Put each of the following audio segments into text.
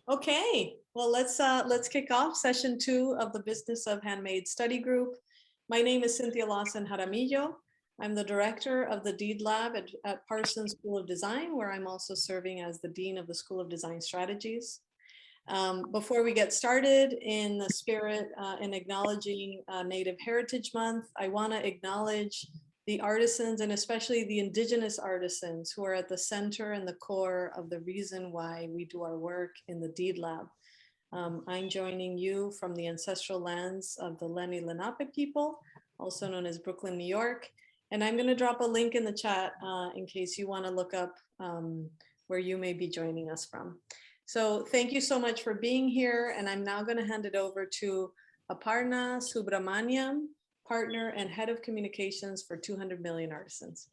Okay, well, let's kick off session 2 of the Business of Handmade Study Group. My name is Cynthia Lawson Jaramillo. I'm the director of the Deed Lab at Parsons School of Design, where I'm also serving as the Dean of the School of Design Strategies. Before we get started, in the spirit in acknowledging Native Heritage Month, I want to acknowledge the artisans and especially the indigenous artisans who are at the center and the core of the reason why we do our work in the Deed Lab. I'm joining you from the ancestral lands of the Lenni Lenape people, also known as Brooklyn, New York. And I'm going to drop a link in the chat in case you want to look up where you may be joining us from. So thank you so much for being here. And I'm now going to hand it over to Aparna Subramaniam, partner and head of communications for 200 Million Artisans.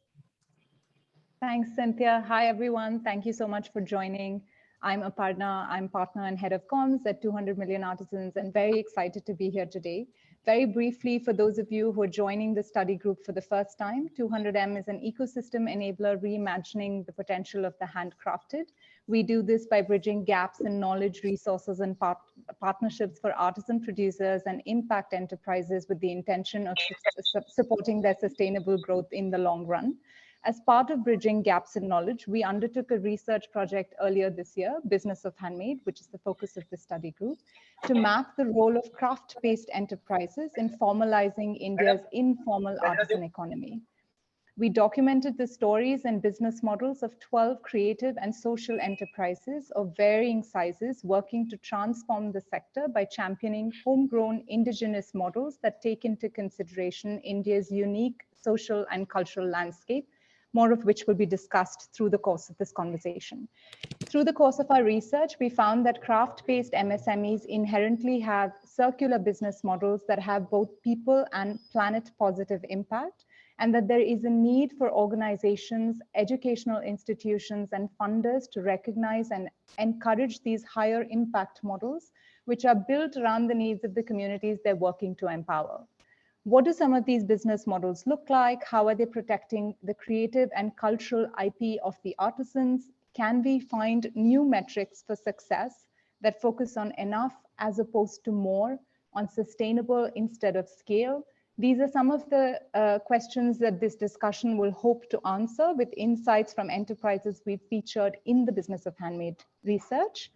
Thanks, Cynthia. Hi, everyone. Thank you so much for joining. I'm Aparna. I'm partner and head of comms at 200 Million Artisans and very excited to be here today. Very briefly, for those of you who are joining the study group for the first time, 200M is an ecosystem enabler reimagining the potential of the handcrafted. We do this by bridging gaps in knowledge, resources, and partnerships for artisan producers and impact enterprises with the intention of supporting their sustainable growth in the long run. As part of bridging gaps in knowledge, we undertook a research project earlier this year, Business of Handmade, which is the focus of the study group, to map the role of craft-based enterprises in formalizing India's informal artisan economy. We documented the stories and business models of 12 creative and social enterprises of varying sizes working to transform the sector by championing homegrown indigenous models that take into consideration India's unique social and cultural landscape, more of which will be discussed through the course of this conversation. Through the course of our research, we found that craft-based MSMEs inherently have circular business models that have both people and planet-positive impact, and that there is a need for organizations, educational institutions, and funders to recognize and encourage these higher impact models, which are built around the needs of the communities they're working to empower. What do some of these business models look like? How are they protecting the creative and cultural IP of the artisans? Can we find new metrics for success that focus on enough as opposed to more, on sustainable instead of scale? These are some of the questions that this discussion will hope to answer with insights from enterprises we've featured in the Business of Handmade research.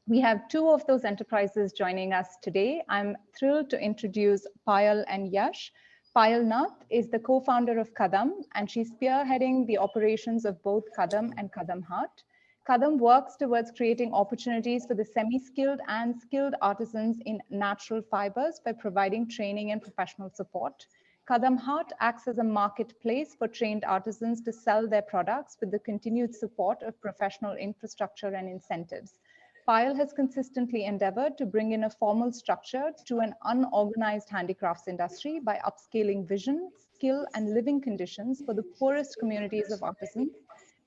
We have two of those enterprises joining us today. I'm thrilled to introduce Payal and Yash. Payal Nath is the co-founder of Kadam, and she's spearheading the operations of both Kadam and Kadam Heart. Kadam works towards creating opportunities for the semi-skilled and skilled artisans in natural fibers by providing training and professional support. Kadam Heart acts as a marketplace for trained artisans to sell their products with the continued support of professional infrastructure and incentives. Payal has consistently endeavored to bring in a formal structure to an unorganized handicrafts industry by upscaling vision, skill, and living conditions for the poorest communities of artisans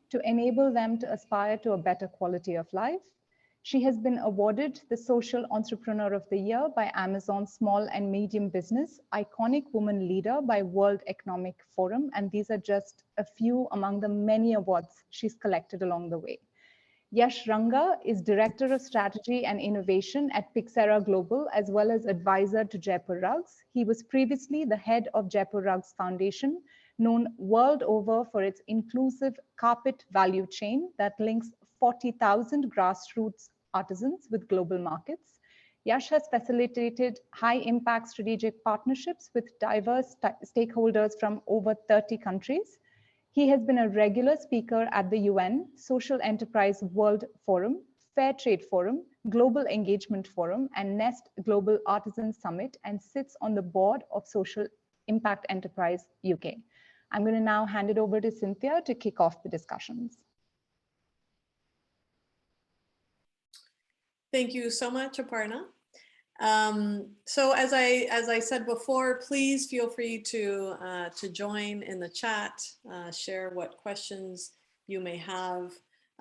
to enable them to aspire to a better quality of life. She has been awarded the Social Entrepreneur of the Year by Amazon Small and Medium Business, Iconic Woman Leader by World Economic Forum, and these are just a few among the many awards she's collected along the way. Yash Ranga is Director of Strategy and Innovation at Pixera Global, as well as advisor to Jaipur Rugs. He was previously the head of Jaipur Rugs Foundation, known world over for its inclusive carpet value chain that links 40,000 grassroots artisans with global markets. Yash has facilitated high-impact strategic partnerships with diverse stakeholders from over 30 countries. He has been a regular speaker at the UN, Social Enterprise World Forum, Fair Trade Forum, Global Engagement Forum, and Nest Global Artisan Summit, and sits on the board of Social Impact Enterprise UK. I'm going to now hand it over to Cynthia to kick off the discussions. Thank you so much, Aparna. So as I said before, please feel free to join in the chat, share what questions you may have.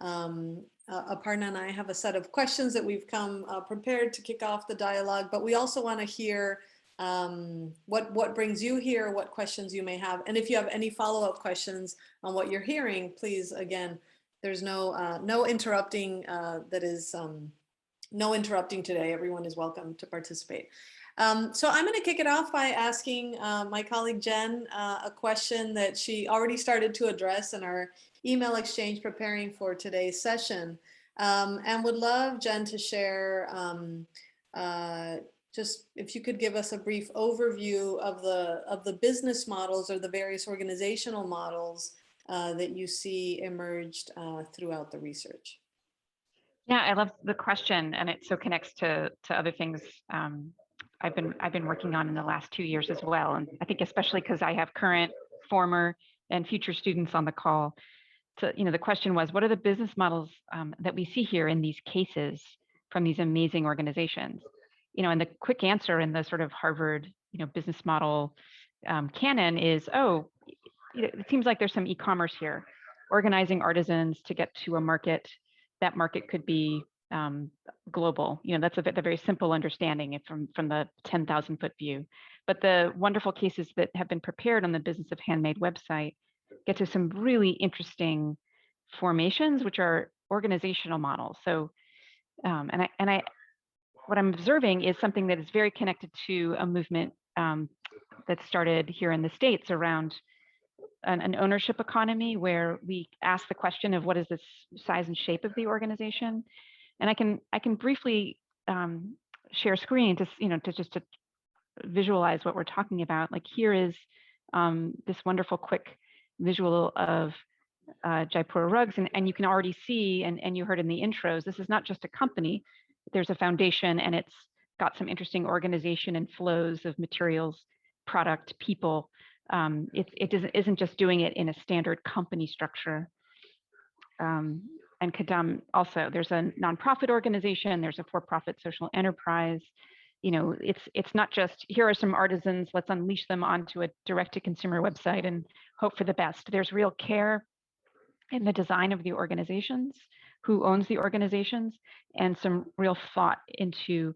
Aparna and I have a set of questions that we've come prepared to kick off the dialogue, but we also want to hear what brings you here, what questions you may have, and if you have any follow-up questions on what you're hearing, please, again, there's no interrupting that is no interrupting today. Everyone is welcome to participate. So I'm going to kick it off by asking my colleague Jen a question that she already started to address in our email exchange preparing for today's session, and would love Jen to share just if you could give us a brief overview of the business models or the various organizational models that you see emerged throughout the research. Yeah, I love the question, and it so connects to other things I've been working on in the last 2 years as well. And I think especially because I have current, former, and future students on the call. So, the question was, what are the business models that we see here in these cases from these amazing organizations? And the quick answer in the sort of Harvard, business model canon is, it seems like there's some e-commerce here, organizing artisans to get to a market. That market could be global. That's the very simple understanding from the 10,000 foot view. But the wonderful cases that have been prepared on the Business of Handmade website get to some really interesting formations, which are organizational models. So, what I'm observing is something that is very connected to a movement that started here in the States around an ownership economy, where we ask the question of what is the size and shape of the organization. And I can briefly share screen to to visualize what we're talking about. Like, here is this wonderful quick visual of Jaipur Rugs, and you can already see, and you heard in the intros, this is not just a company. There's a foundation, and it's got some interesting organization and flows of materials, product, people. It isn't just doing it in a standard company structure. And Kadam also, there's a nonprofit organization, there's a for-profit social enterprise. It's not just, here are some artisans, let's unleash them onto a direct-to-consumer website and hope for the best. There's real care in the design of the organizations, who owns the organizations, and some real thought into,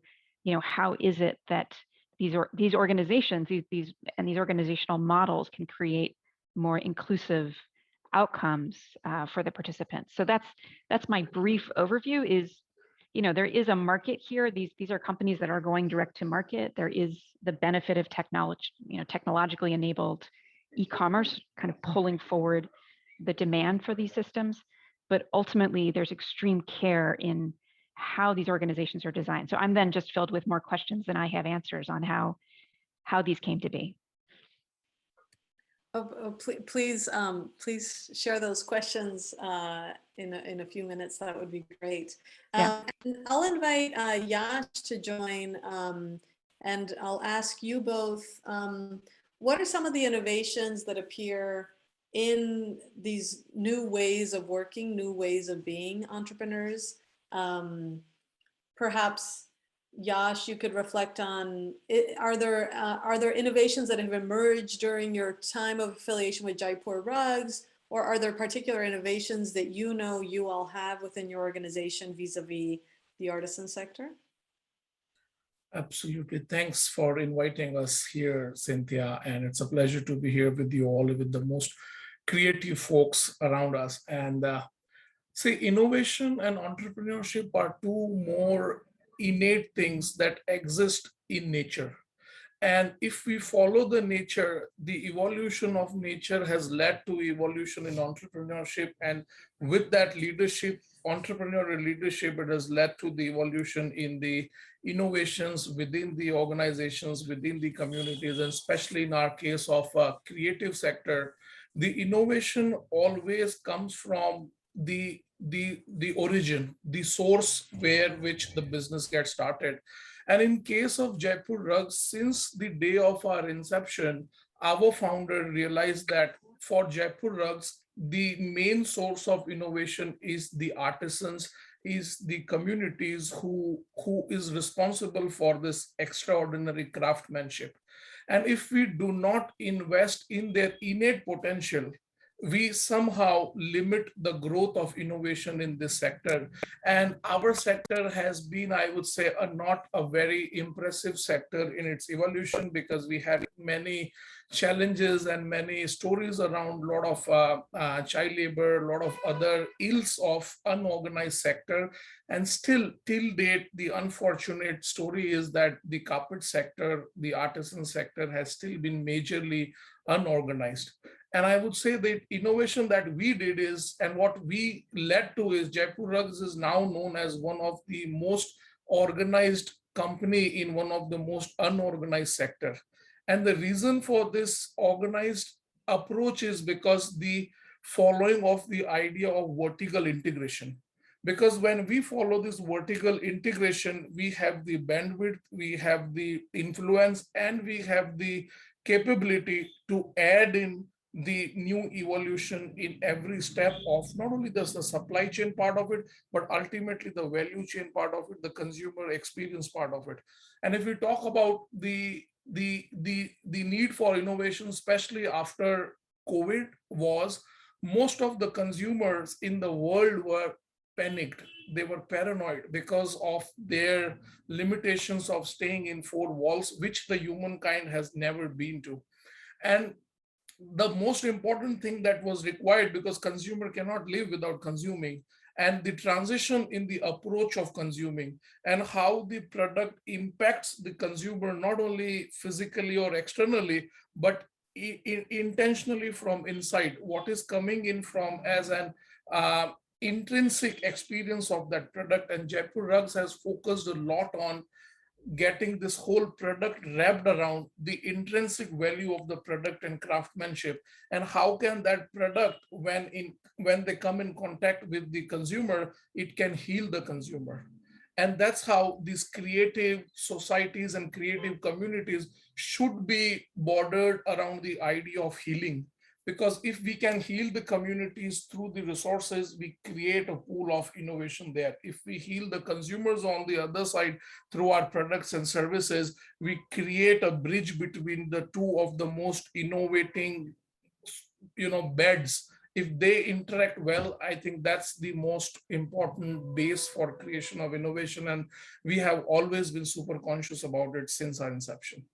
how is it that these organizations, these organizational models can create more inclusive outcomes for the participants. So that's my brief overview. Is there is a market here. These are companies that are going direct to market. There is the benefit of technology, technologically enabled e-commerce, kind of pulling forward the demand for these systems. But ultimately, there's extreme care in how these organizations are designed. So I'm then just filled with more questions than I have answers on how these came to be. Please share those questions in a few minutes. That would be great. Yeah. I'll invite Yash to join, and I'll ask you both, what are some of the innovations that appear in these new ways of working, new ways of being entrepreneurs? Perhaps, Yash, you could reflect on, are there innovations that have emerged during your time of affiliation with Jaipur Rugs, or are there particular innovations that you all have within your organization vis-a-vis the artisan sector? Absolutely. Thanks for inviting us here, Cynthia. And it's a pleasure to be here with you all, with the most creative folks around us. And innovation and entrepreneurship are two more innate things that exist in nature. And if we follow the nature, the evolution of nature has led to evolution in entrepreneurship. And with that leadership, entrepreneurial leadership, it has led to the evolution in the innovations within the organizations, within the communities, and especially in our case of creative sector, the innovation always comes from the origin, the source which the business gets started. And in case of Jaipur Rugs, since the day of our inception, our founder realized that for Jaipur Rugs, the main source of innovation is the artisans, is the communities who is responsible for this extraordinary craftsmanship. And if we do not invest in their innate potential, we somehow limit the growth of innovation in this sector. And our sector has been, I would say, not a very impressive sector in its evolution, because we have many challenges and many stories around a lot of child labor, a lot of other ills of unorganized sector. And still, till date, the unfortunate story is that the carpet sector, the artisan sector, has still been majorly unorganized. And I would say the innovation that we did is, and what we led to is, Jaipur Rugs is now known as one of the most organized company in one of the most unorganized sector. And the reason for this organized approach is because the following of the idea of vertical integration. Because when we follow this vertical integration, we have the bandwidth, we have the influence, and we have the capability to add in the new evolution in every step of not only the supply chain part of it, but ultimately the value chain part of it, the consumer experience part of it. And if we talk about the need for innovation, especially after COVID, was most of the consumers in the world were panicked. They were paranoid because of their limitations of staying in four walls, which the humankind has never been to. And the most important thing that was required, because consumer cannot live without consuming, and the transition in the approach of consuming and how the product impacts the consumer, not only physically or externally, but intentionally from inside, what is coming in from as an intrinsic experience of that product. And Jaipur Rugs has focused a lot on getting this whole product wrapped around the intrinsic value of the product and craftsmanship, and how can that product, when they come in contact with the consumer, it can heal the consumer. And that's how these creative societies and creative communities should be bordered around the idea of healing. Because if we can heal the communities through the resources, we create a pool of innovation there. If we heal the consumers on the other side through our products and services, we create a bridge between the two of the most innovating, beds. If they interact well, I think that's the most important base for creation of innovation. And we have always been super conscious about it since our inception.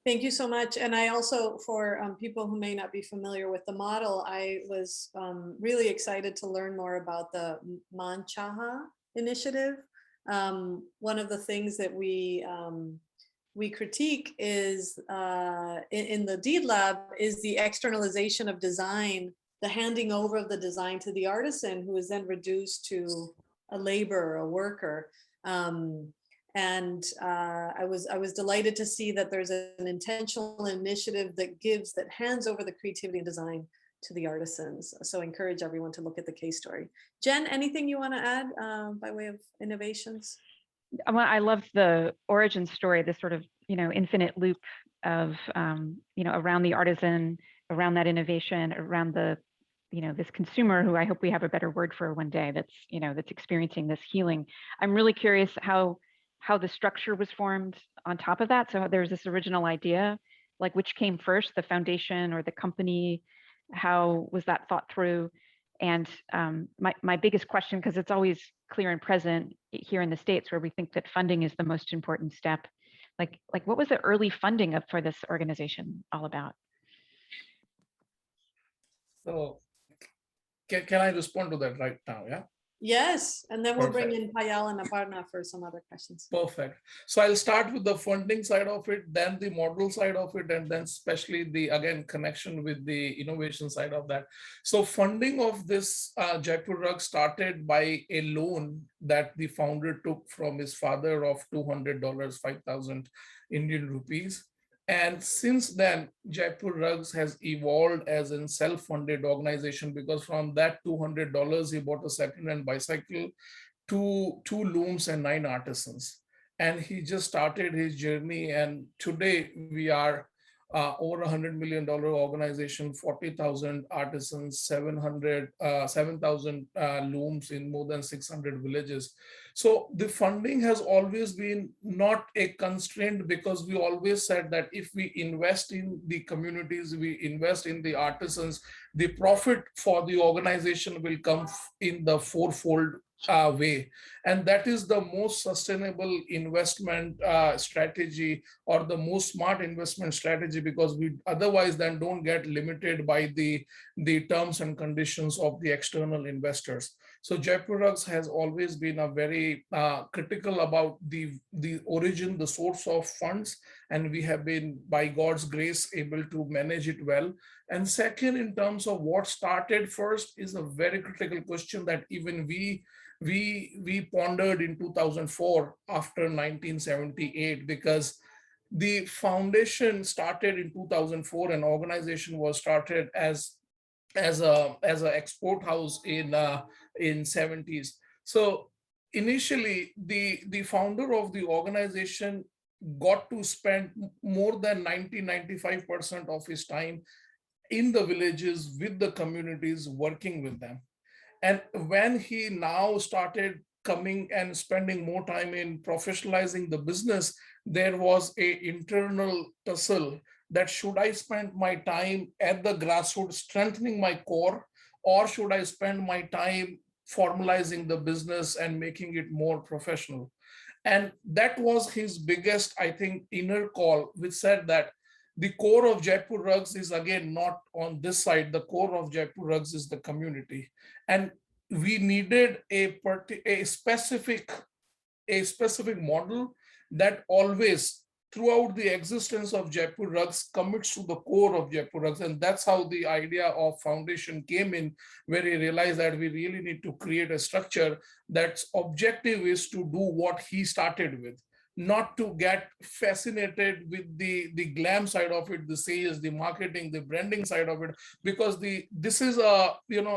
Thank you so much. And I also, for people who may not be familiar with the model, I was really excited to learn more about the Manchaha initiative. One of the things that we critique is in the Deed Lab is the externalization of design, the handing over of the design to the artisan, who is then reduced to a laborer, a worker. I was delighted to see that there's an intentional initiative that hands over the creativity and design to the artisans. So I encourage everyone to look at the case story. Jen, anything you want to add by way of innovations? Well, I love the origin story, this sort of, infinite loop of, around the artisan, around that innovation, around the, this consumer who I hope we have a better word for one day, that's, that's experiencing this healing. I'm really curious how the structure was formed on top of that. So there's this original idea, like which came first, the foundation or the company? How was that thought through? And my biggest question, because it's always clear and present here in the States, where we think that funding is the most important step. Like what was the early funding for this organization all about? So can I respond to that right now? Yeah. Yes, and then we'll Perfect. bring in Payal and Aparna for some other questions. Perfect. So I'll start with the funding side of it, then the model side of it, and then especially the, again, connection with the innovation side of that. So funding of this Jaipur Rug started by a loan that the founder took from his father of $200, 5,000 Indian rupees. And since then, Jaipur Rugs has evolved as a self-funded organization, because from that $200, he bought a second-hand bicycle, two looms, and 9 artisans. And he just started his journey. And today we are over $100 million organization, 40,000 artisans, 7,000 looms in more than 600 villages. So the funding has always been not a constraint, because we always said that if we invest in the communities, we invest in the artisans, the profit for the organization will come in the fourfold way. And that is the most sustainable investment strategy, or the most smart investment strategy, because we otherwise then don't get limited by the terms and conditions of the external investors. So Jaipur Rugs has always been a very critical about the origin, the source of funds, and we have been, by God's grace, able to manage it well. And second, in terms of what started first, is a very critical question that even we pondered in 2004 after 1978, because the foundation started in 2004. An organization was started as a export house in 70s. So initially, the founder of the organization got to spend more than 95% of his time in the villages with the communities, working with them. And when he now started coming and spending more time in professionalizing the business, there was a internal tussle that should I spend my time at the grassroots strengthening my core, or should I spend my time formalizing the business and making it more professional? And that was his biggest, I think, inner call, which said that the core of Jaipur Rugs is again not on this side. The core of Jaipur Rugs is the community, and we needed a specific model that always, throughout the existence of Jaipur Rugs, commits to the core of Jaipur Rugs. And that's how the idea of foundation came in, where he realized that we really need to create a structure that's objective is to do what he started with, not to get fascinated with the glam side of it, the sales, the marketing, the branding side of it, because this is a,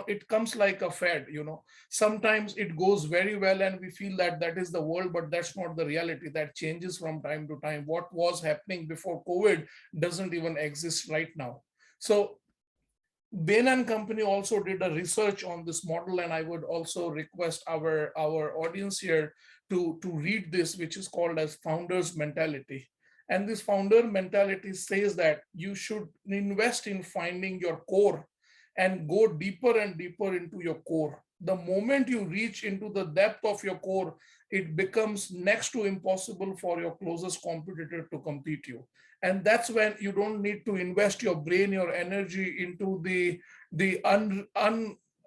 it comes like a fad. Sometimes it goes very well and we feel that that is the world, but that's not the reality. That changes from time to time. What was happening before COVID doesn't even exist right now. So Bain and Company also did a research on this model, and I would also request our audience here to read this, which is called as founder's mentality. And this founder mentality says that you should invest in finding your core and go deeper and deeper into your core. The moment you reach into the depth of your core, it becomes next to impossible for your closest competitor to compete you. And that's when you don't need to invest your brain, your energy into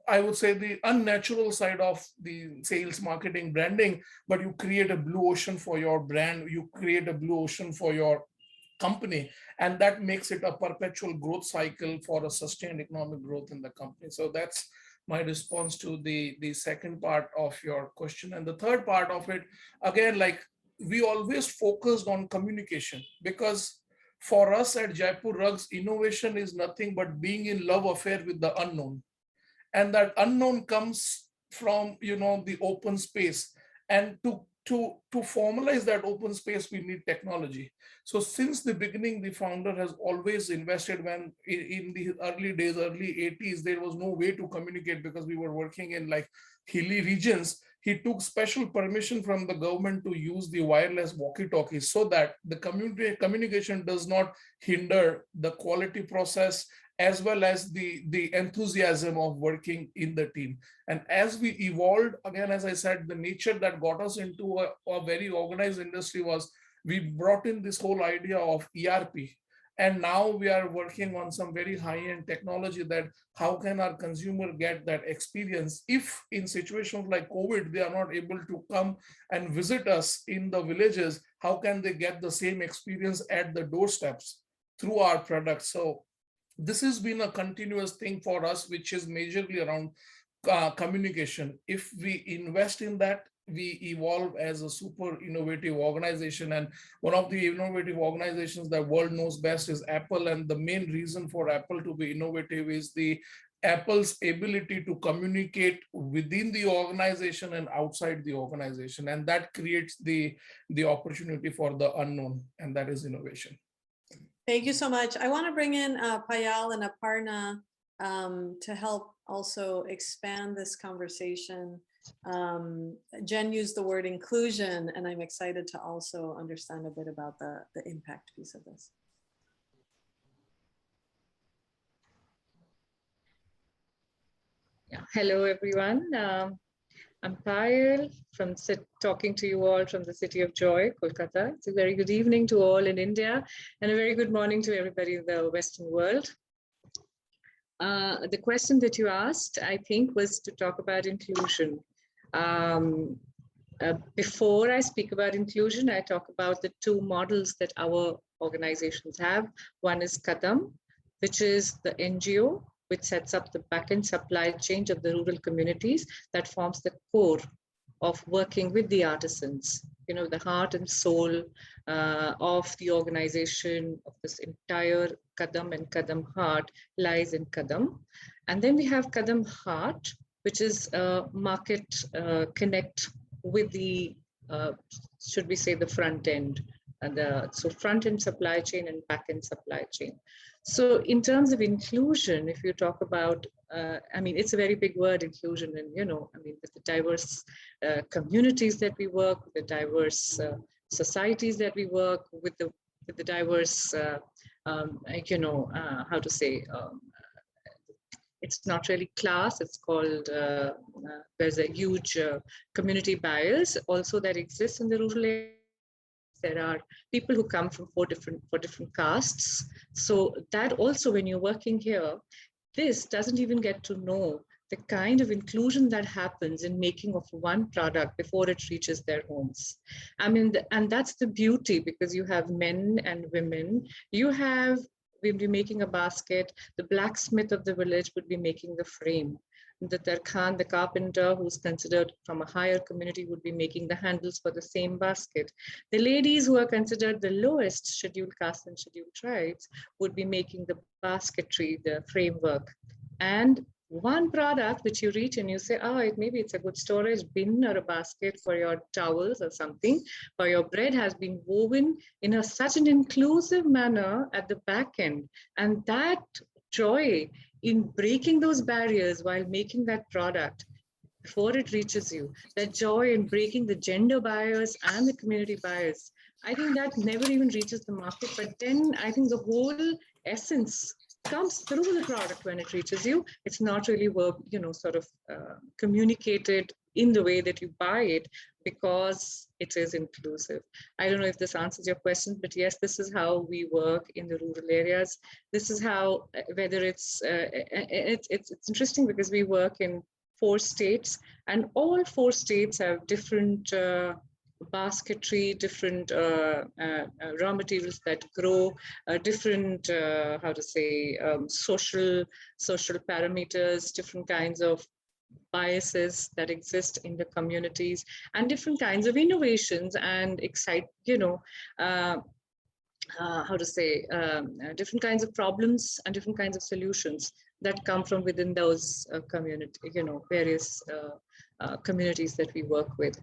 I would say the unnatural side of the sales, marketing, branding, but you create a blue ocean for your brand, you create a blue ocean for your company, and that makes it a perpetual growth cycle for a sustained economic growth in the company. So that's my response to the second part of your question. And the third part of it, again, like we always focused on communication, because for us at Jaipur Rugs, innovation is nothing but being in love affair with the unknown. And that unknown comes from the open space, and to formalize that open space we need technology. So since the beginning, the founder has always invested. When in the early days, early 80s, there was no way to communicate because we were working in like hilly regions. He took special permission from the government to use the wireless walkie-talkies, so that the communication does not hinder the quality process, as well as the enthusiasm of working in the team. And as we evolved, again, as I said, the nature that got us into a very organized industry was we brought in this whole idea of ERP. And now we are working on some very high-end technology, that how can our consumer get that experience if in situations like COVID, they are not able to come and visit us in the villages, how can they get the same experience at the doorsteps through our products? So this has been a continuous thing for us, which is majorly around communication. If we invest in that, we evolve as a super innovative organization. And one of the innovative organizations the world knows best is Apple. And the main reason for Apple to be innovative is Apple's ability to communicate within the organization and outside the organization. And that creates the opportunity for the unknown, and that is innovation. Thank you so much. I want to bring in Payal and Aparna to help also expand this conversation. Jen used the word inclusion, and I'm excited to also understand a bit about the impact piece of this. Yeah. Hello, everyone. I'm Payal talking to you all from the city of Joy, Kolkata. It's a very good evening to all in India and a very good morning to everybody in the Western world. The question that you asked, I think, was to talk about inclusion. Before I speak about inclusion, I talk about the two models that our organizations have. One is Kadam, which is the NGO, which sets up the back-end supply chain of the rural communities that forms the core of working with the artisans. You know, the heart and soul of the organization of this entire Kadam and Kadam Heart lies in Kadam. And then we have Kadam Heart, which is market connect with the, should we say, the front end. And so front end supply chain and back end supply chain. So in terms of inclusion, if you talk about, I mean, it's a very big word, inclusion, and, you know, I mean, with the diverse communities that we work, with the diverse societies that we work, with the diverse, you know, how to say, it's not really class, it's called, there's a huge community bias also that exists in the rural area. There are people who come from four different castes. So that also, when you're working here, this doesn't even get to know the kind of inclusion that happens in making of one product before it reaches their homes. I mean, and that's the beauty, because you have men and women. We'll be making a basket. The blacksmith of the village would be making the frame. The Tarkhan, the carpenter, who's considered from a higher community, would be making the handles for the same basket. The ladies who are considered the lowest scheduled caste and scheduled tribes would be making the basketry, the framework. And one product which you reach and you say, oh, maybe it's a good storage bin or a basket for your towels or something, or your bread has been woven in such an inclusive manner at the back end. And that joy in breaking those barriers while making that product before it reaches you, that joy in breaking the gender bias and the community bias, I think that never even reaches the market. But then I think the whole essence comes through the product when it reaches you. It's not really, you know, sort of communicated in the way that you buy it, because it is inclusive. I don't know if this answers your question, but yes, this is how we work in the rural areas. This is how, whether it's interesting because we work in 4 states, and all 4 states have different basketry, different raw materials that grow, different, how to say, social parameters, different kinds of biases that exist in the communities, and different kinds of innovations and you know, how to say, different kinds of problems and different kinds of solutions that come from within those community, you know, various communities that we work with.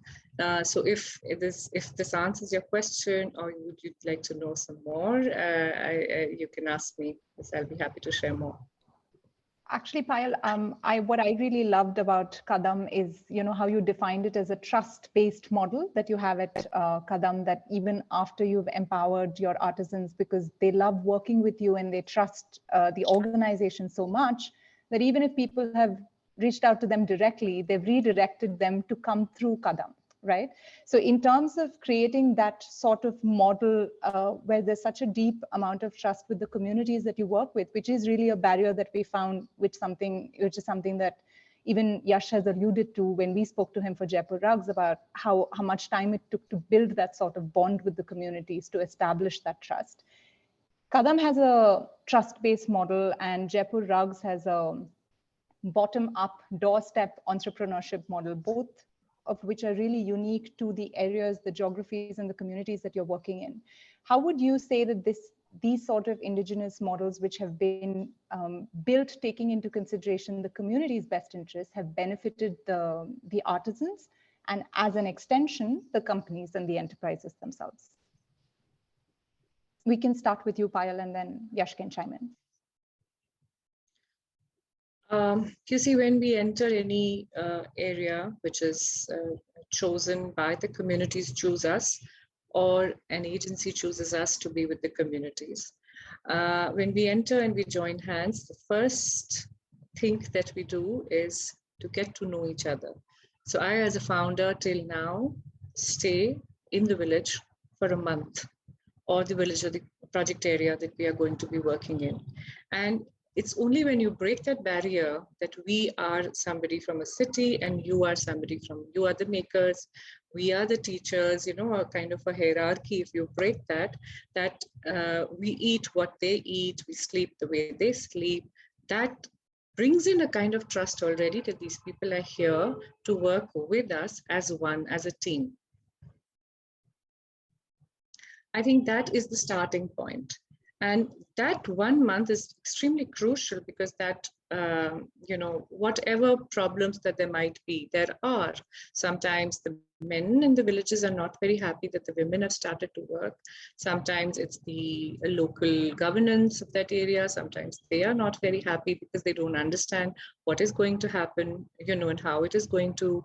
So if this answers your question, or would you like to know some more, you can ask me, because I'll be happy to share more. Actually, Payal, what I really loved about Kadam is, you know, how you defined it as a trust-based model that you have at Kadam, that even after you've empowered your artisans, because they love working with you and they trust the organization so much, that even if people have reached out to them directly, they've redirected them to come through Kadam, right? So in terms of creating that sort of model where there's such a deep amount of trust with the communities that you work with, which is really a barrier that we found, which is something that even Yash has alluded to when we spoke to him for Jaipur Rugs, about how much time it took to build that sort of bond with the communities to establish that trust. Kadam has a trust-based model, and Jaipur Rugs has a bottom-up doorstep entrepreneurship model, both of which are really unique to the areas, the geographies, and the communities that you're working in. How would you say that these sort of indigenous models, which have been built taking into consideration the community's best interests, have benefited the artisans, and as an extension, the companies and the enterprises themselves? we can start with you, Payal, and then Yash can chime in. You see, when we enter any area which is chosen by the communities choose us, or an agency chooses us to be with the communities. When we enter and we join hands, the first thing that we do is to get to know each other. So I, as a founder till now, stay in the village for a month, or the village or the project area that we are going to be working in. And it's only when you break that barrier that we are somebody from a city and you are somebody from, you are the makers, we are the teachers, you know, a kind of a hierarchy. If you break that, we eat what they eat, we sleep the way they sleep, that brings in a kind of trust already that these people are here to work with us as one, as a team. I think that is the starting point. And that 1 month is extremely crucial because that, you know, whatever problems that there might be, there are. Sometimes the men in the villages are not very happy that the women have started to work. Sometimes it's the local governance of that area. Sometimes they are not very happy because they don't understand what is going to happen, you know, and how it is going to,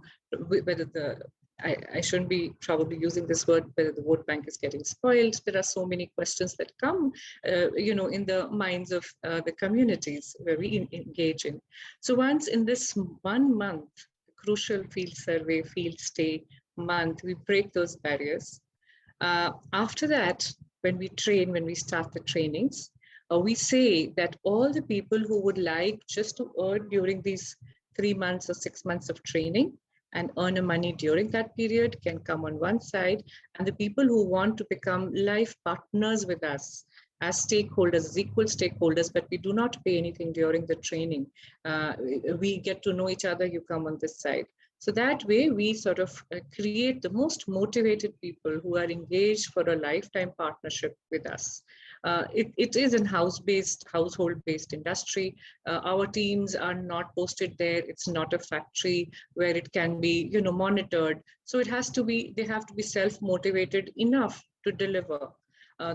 whether the, I shouldn't be probably using this word, whether the vote bank is getting spoiled. There are so many questions that come, you know, in the minds of the communities where we engage in. So once in this 1 month, crucial field survey, field stay month, we break those barriers. After that, when we train, when we start the trainings, we say that all the people who would like just to earn during these 3 months or 6 months of training, and earn a money during that period can come on one side, and the people who want to become life partners with us as stakeholders, as equal stakeholders, but we do not pay anything during the training. We get to know each other, you come on this side. So that way we sort of create the most motivated people who are engaged for a lifetime partnership with us. It is an household-based industry. Our teams are not posted there. It's not a factory where it can be, you know, monitored. So it has to be, they have to be self-motivated enough to deliver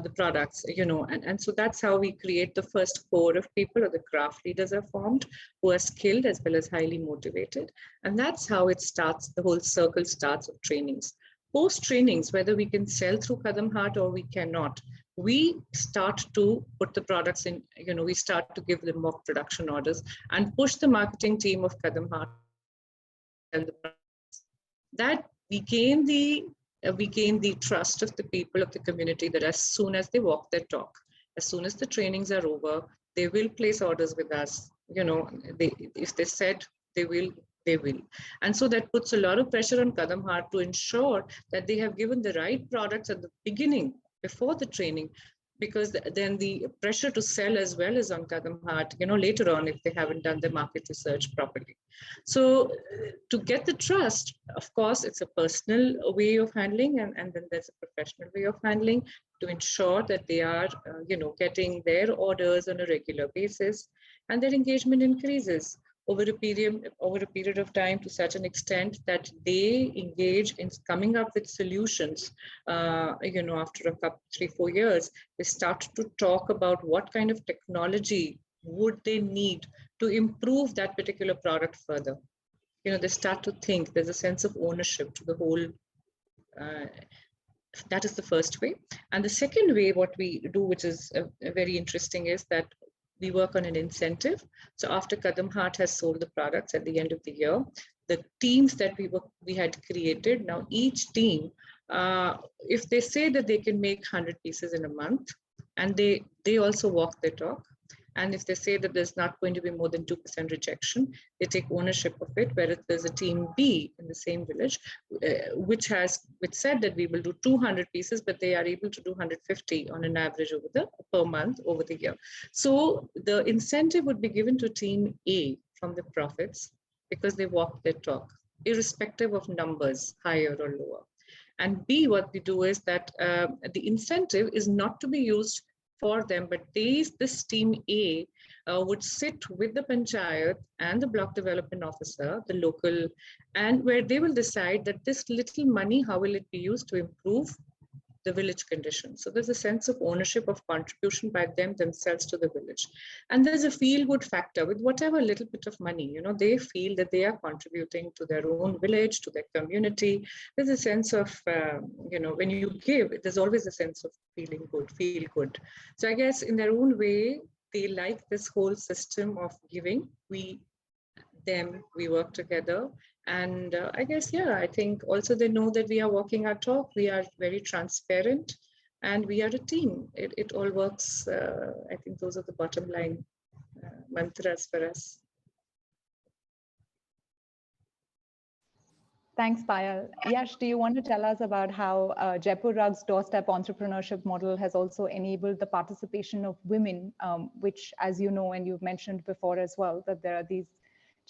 the products, you know, and so that's how we create the first core of people, or the craft leaders are formed, who are skilled as well as highly motivated. And that's how it starts, the whole circle starts of trainings. Post trainings, whether we can sell through Kadam Heart or we cannot, we start to put the products in, you know, we start to give them mock production orders and push the marketing team of Kadam Heart. That we gain the trust of the people of the community, that as soon as they walk their talk, as soon as the trainings are over, they will place orders with us. You know, if they said they will, they will. And so that puts a lot of pressure on Kadam Heart to ensure that they have given the right products at the beginning, before the training, because then the pressure to sell as well is on Kadam Heart, you know, later on, if they haven't done the market research properly. So to get the trust, of course, it's a personal way of handling, and then there's a professional way of handling to ensure that they are, you know, getting their orders on a regular basis, and their engagement increases over a period of time to such an extent that they engage in coming up with solutions. You know, after a couple, 3-4 years, they start to talk about what kind of technology would they need to improve that particular product further. You know, they start to think, there's a sense of ownership to the whole. That is the first way. And the second way, what we do, which is very interesting, is that we work on an incentive. So after Kadam Heart has sold the products at the end of the year, the teams that we had created, now each team, if they say that they can make 100 pieces in a month, and they also walk their talk, and if they say that there's not going to be more than 2% rejection, they take ownership of it. Whereas there's a team B in the same village, which said that we will do 200 pieces, but they are able to do 150 on an average per month over the year. So the incentive would be given to team A from the profits, because they walk their talk, irrespective of numbers, higher or lower. And B, what we do is that the incentive is not to be used for them, but this team A would sit with the panchayat and the block development officer, the local, and where they will decide that this little money, how will it be used to improve the village condition. So there's a sense of ownership of contribution by themselves to the village. And there's a feel-good factor with whatever little bit of money, they feel that they are contributing to their own village, to their community. There's a sense of, when you give, there's always a sense of feeling good, feel good. So I guess in their own way, they like this whole system of giving. We work together. And I guess, I think also they know that we are walking our talk. We are very transparent and we are a team. It all works. I think those are the bottom line mantras for us. Thanks, Payal. Yash, do you want to tell us about how Jaipur Rugs doorstep entrepreneurship model has also enabled the participation of women, which, as you know, and you've mentioned before as well, that there are these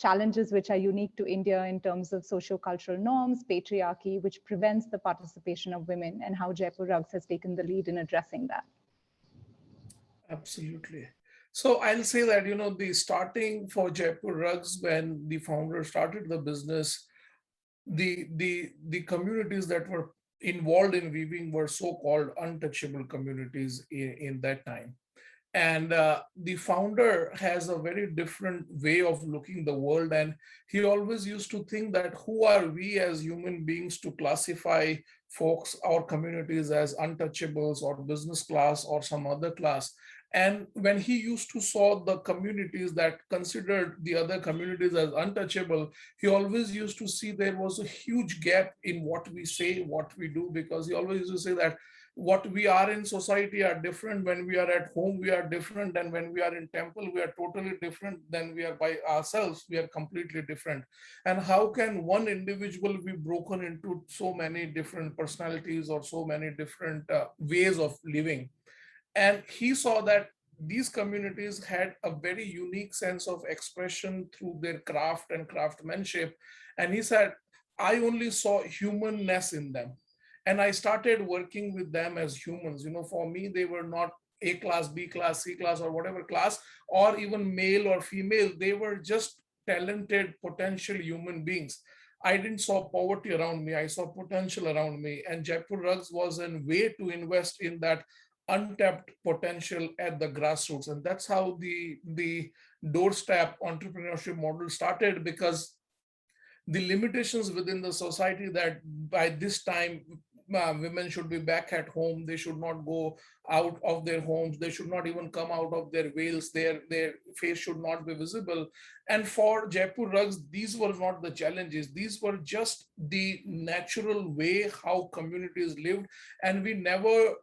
challenges which are unique to India in terms of socio-cultural norms, patriarchy, which prevents the participation of women, and how Jaipur Rugs has taken the lead in addressing that. Absolutely. So I'll say that, the starting for Jaipur Rugs, when the founder started the business, the communities that were involved in weaving were so-called untouchable communities in that time. And the founder has a very different way of looking the world. And he always used to think that who are we as human beings to classify folks or communities as untouchables or business class or some other class. And when he used to saw the communities that considered the other communities as untouchable, he always used to see there was a huge gap in what we say, what we do, because he always used to say that what we are in society are different. When we are at home, we are different. And when we are in temple, we are totally different than we are by ourselves. We are completely different. And how can one individual be broken into so many different personalities or so many different ways of living? And he saw that these communities had a very unique sense of expression through their craft and craftsmanship. And he said, I only saw humanness in them. And I started working with them as humans. For me, they were not A class, B class, C class, or whatever class, or even male or female. They were just talented, potential human beings. I didn't saw poverty around me. I saw potential around me. And Jaipur Rugs was a way to invest in that untapped potential at the grassroots. And that's how the doorstep entrepreneurship model started, because the limitations within the society that by this time women should be back at home, they should not go out of their homes, they should not even come out of their veils, their face should not be visible. And for Jaipur Rugs, these were not the challenges, these were just the natural way how communities lived. And we never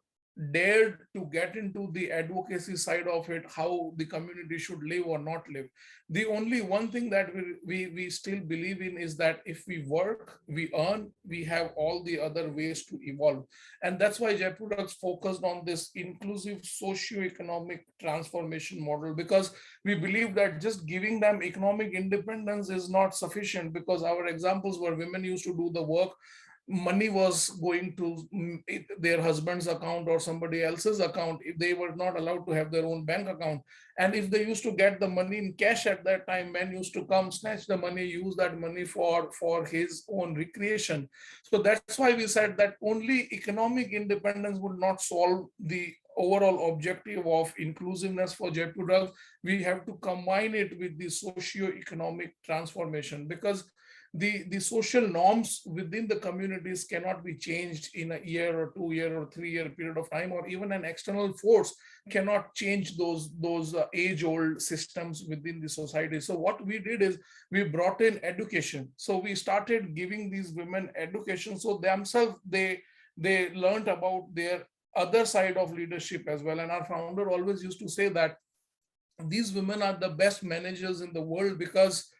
dared to get into the advocacy side of it, how the community should live or not live. The only one thing that we still believe in is that if we work, we earn, we have all the other ways to evolve. And that's why Jaipur Rugs focused on this inclusive socio-economic transformation model, because we believe that just giving them economic independence is not sufficient, because our examples were women used to do the work, money was going to their husband's account or somebody else's account. If they were not allowed to have their own bank account, and if they used to get the money in cash at that time, men used to come, snatch the money, use that money for his own recreation. So that's why we said that only economic independence would not solve the overall objective of inclusiveness for Jaipur Rugs. We have to combine it with the socio-economic transformation, because the social norms within the communities cannot be changed in a year or 2 year or 3 year period of time, or even an external force cannot change those age-old systems within the society. So what we did is we brought in education. So we started giving these women education, so themselves they learned about their other side of leadership as well. And our founder always used to say that these women are the best managers in the world, because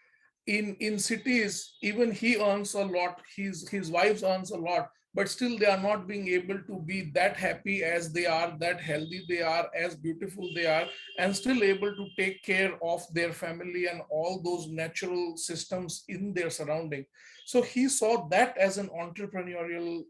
in cities, even he earns a lot, his wife earns a lot, but still they are not being able to be that happy as they are, that healthy they are, as beautiful they are, and still able to take care of their family and all those natural systems in their surrounding. So he saw that as an entrepreneurial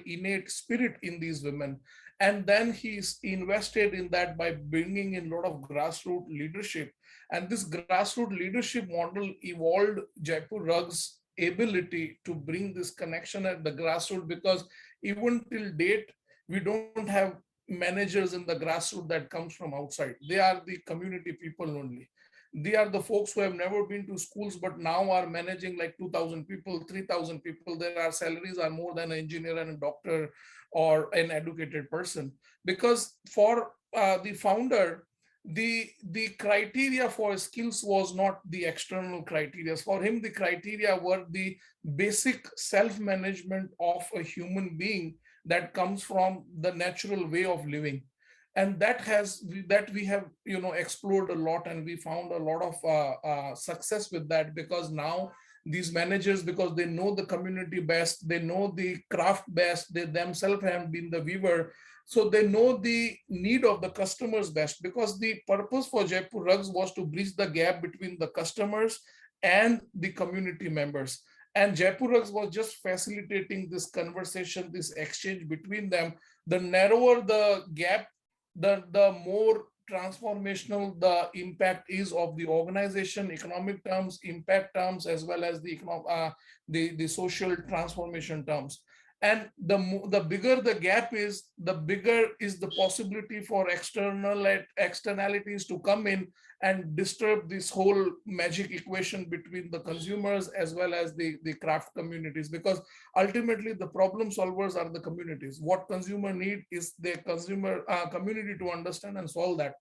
innate spirit in these women. And then he's invested in that by bringing in a lot of grassroots leadership. And this grassroots leadership model evolved Jaipur Rugs ability to bring this connection at the grassroots, because even till date, we don't have managers in the grassroots that comes from outside. They are the community people only. They are the folks who have never been to schools, but now are managing like 2,000 people, 3,000 people. Their salaries are more than an engineer and a doctor or an educated person. Because for the founder, the criteria for skills was not the external criteria. For him, the criteria were the basic self-management of a human being that comes from the natural way of living. And that we have explored a lot, and we found a lot of success with that, because now these managers, because they know the community best, they know the craft best, they themselves have been the weaver, so they know the need of the customers best. Because the purpose for Jaipur Rugs was to bridge the gap between the customers and the community members. And Jaipur Rugs was just facilitating this conversation, this exchange between them. The narrower the gap, the more transformational the impact is of the organization, economic terms, impact terms, as well as the social transformation terms. And the bigger the gap is, the bigger is the possibility for externalities to come in and disturb this whole magic equation between the consumers as well as the craft communities. Because ultimately the problem solvers are the communities. What consumer need is the consumer community to understand and solve that.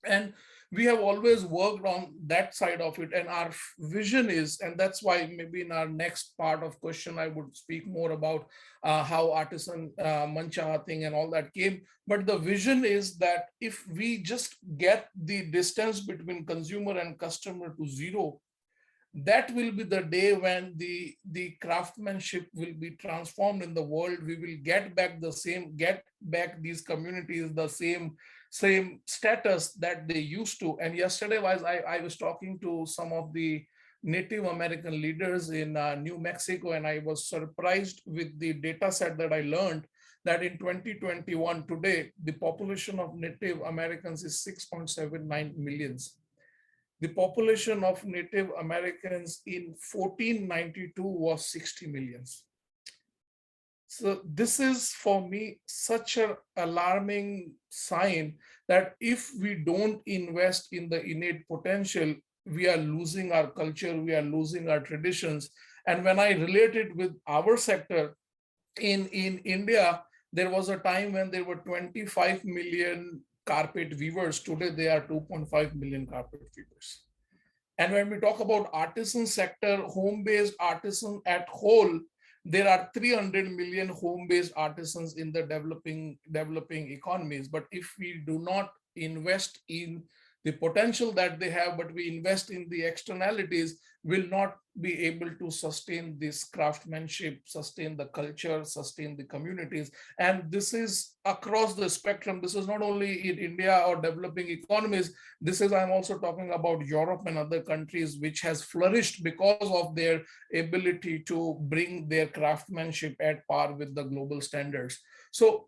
And we have always worked on that side of it. And our vision is, and that's why maybe in our next part of question, I would speak more about how artisan mancha thing and all that came. But the vision is that if we just get the distance between consumer and customer to zero, that will be the day when the craftsmanship will be transformed in the world. We will get back these communities the same status that they used to. And yesterday I was talking to some of the Native American leaders in New Mexico, and I was surprised with the data set that I learned, that in 2021 today, the population of Native Americans is 6.79 millions. The population of Native Americans in 1492 was 60 millions. So this is for me such an alarming sign that if we don't invest in the innate potential, we are losing our culture, we are losing our traditions. And when I relate it with our sector, in India, there was a time when there were 25 million carpet weavers. Today, there are 2.5 million carpet weavers. And when we talk about artisan sector, home-based artisan at whole, there are 300 million home-based artisans in the developing economies. But if we do not invest in the potential that they have, but we invest in the externalities, will not be able to sustain this craftsmanship, sustain the culture, sustain the communities. And this is across the spectrum. This is not only in India or developing economies. This is, I'm also talking about Europe and other countries which has flourished because of their ability to bring their craftsmanship at par with the global standards. So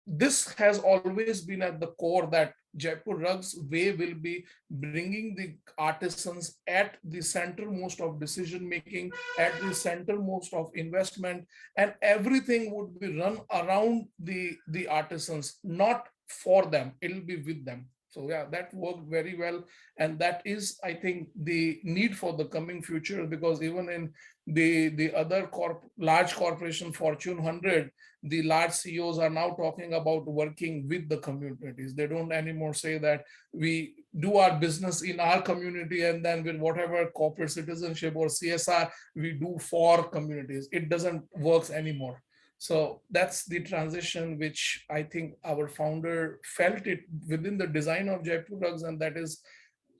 this has always been at the core, that Jaipur Rugs way will be bringing the artisans at the centermost of decision making, at the centermost of investment, and everything would be run around the artisans, not for them. It'll be with them. So yeah, that worked very well. And that is, I think, the need for the coming future, because even in the other large corporation, Fortune 100, the large CEOs are now talking about working with the communities. They don't anymore say that we do our business in our community and then with whatever corporate citizenship or CSR we do for communities. It doesn't work anymore. So that's the transition which I think our founder felt it within the design of Jaipur Rugs, and that is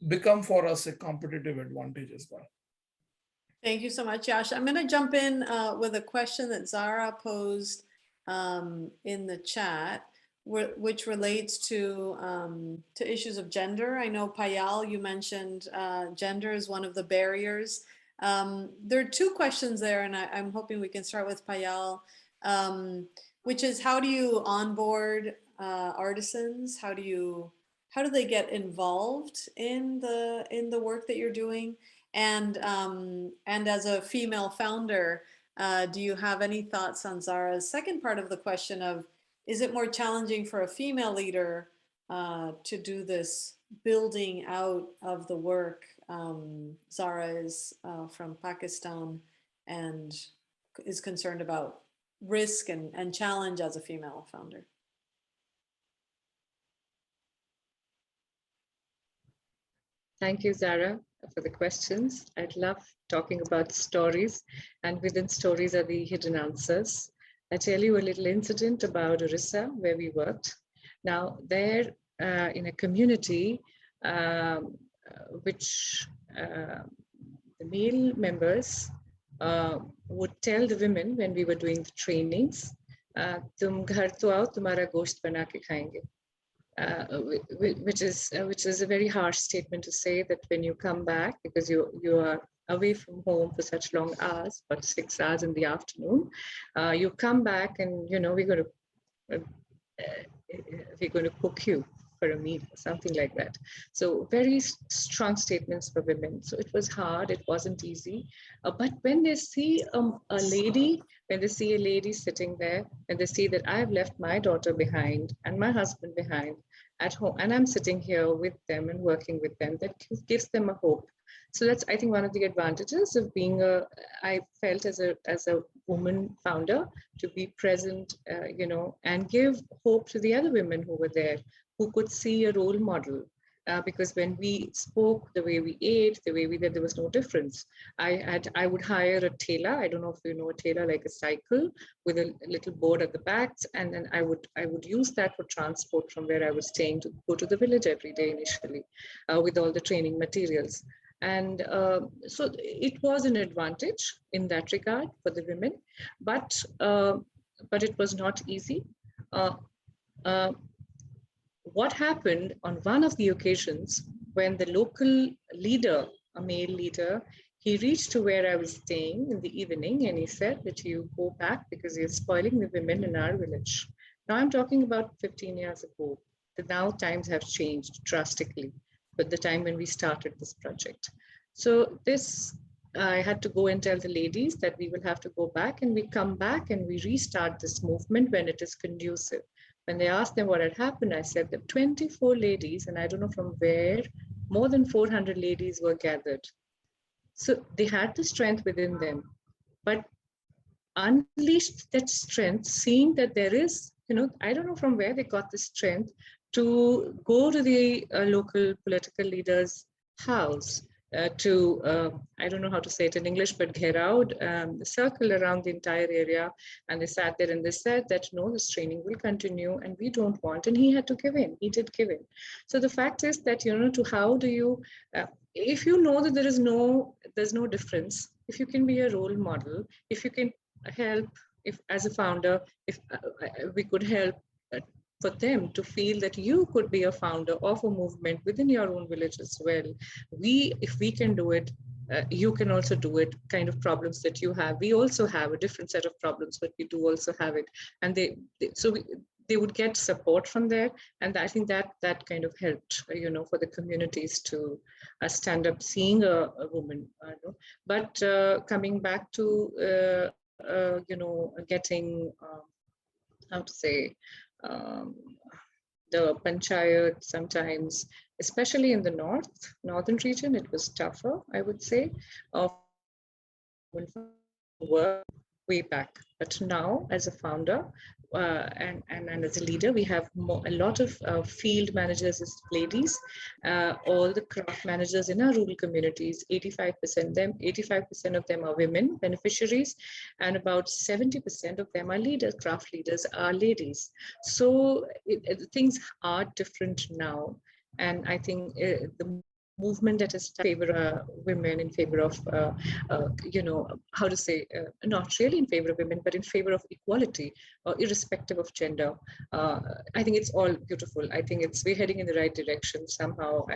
become for us a competitive advantage as well. Thank you so much, Yash. I'm going to jump in with a question that Zara posed in the chat, which relates to issues of gender. I know, Payal, you mentioned gender is one of the barriers. There are two questions there, and I'm hoping we can start with Payal, which is, how do you onboard artisans? How do they get involved in the work that you're doing? And as a female founder, do you have any thoughts on Zara's second part of the question of, is it more challenging for a female leader to do this building out of the work? Zara is from Pakistan and is concerned about risk and challenge as a female founder. Thank you, Zara, for the questions. I'd love talking about stories, and within stories are the hidden answers. I'll tell you a little incident about Orissa, where we worked. Now, there in a community which the male members would tell the women when we were doing the trainings, "Tum ghar to aao, tumhara gosht bana ke khayenge." Which is a very harsh statement to say, that when you come back, because you are away from home for such long hours, but 6 hours in the afternoon, you come back and we're going to cook you for a meal, something like that. So very strong statements for women. So it was hard, it wasn't easy. But when they see a lady, when they see a lady sitting there, and they see that I've left my daughter behind and my husband behind at home, and I'm sitting here with them and working with them, that gives them a hope. So that's, I think, one of the advantages of being I felt as a woman founder, to be present, and give hope to the other women who were there, who could see a role model. Because when we spoke, the way we ate, the way we did, there was no difference. I would hire a tailor. I don't know if you know a tailor, like a cycle with a little board at the back, and then I would use that for transport from where I was staying to go to the village every day initially, with all the training materials. And so it was an advantage in that regard for the women, but it was not easy. What happened on one of the occasions, when the local leader, a male leader, he reached to where I was staying in the evening, and he said that you go back because you're spoiling the women in our village. Now I'm talking about 15 years ago. Now times have changed drastically, but the time when we started this project. So this, I had to go and tell the ladies that we will have to go back, and we come back and we restart this movement when it is conducive. When they asked them what had happened, I said that 24 ladies, and I don't know from where, more than 400 ladies were gathered. So they had the strength within them, but unleashed that strength, seeing that there is, I don't know from where they got the strength to go to the local political leader's house, I don't know how to say it in English, but gherao, the circle around the entire area. And they sat there and they said that, no, this training will continue and we don't want, and he had to give in, he did give in. So the fact is that, to how do you, if you know that there's no difference, if you can be a role model, if you can help, if as a founder, if we could help for them to feel that you could be a founder of a movement within your own village as well. If we can do it, you can also do it. Kind of problems that you have, we also have a different set of problems, but we do also have it. And they would get support from there. And I think that kind of helped, for the communities to stand up, seeing a woman. But coming back to, getting, how to say, the panchayat sometimes, especially in the northern region, it was tougher, I would say, of work way back. But now, as a founder and as a leader, we have a lot of field managers as ladies, all the craft managers in our rural communities, 85% of them are women beneficiaries, and about 70% of them are leaders, craft leaders are ladies. So things are different now. And I think the movement that is in favor of women, in favor of, how to say, not really in favor of women, but in favor of equality, irrespective of gender. I think it's all beautiful. I think we're heading in the right direction. Somehow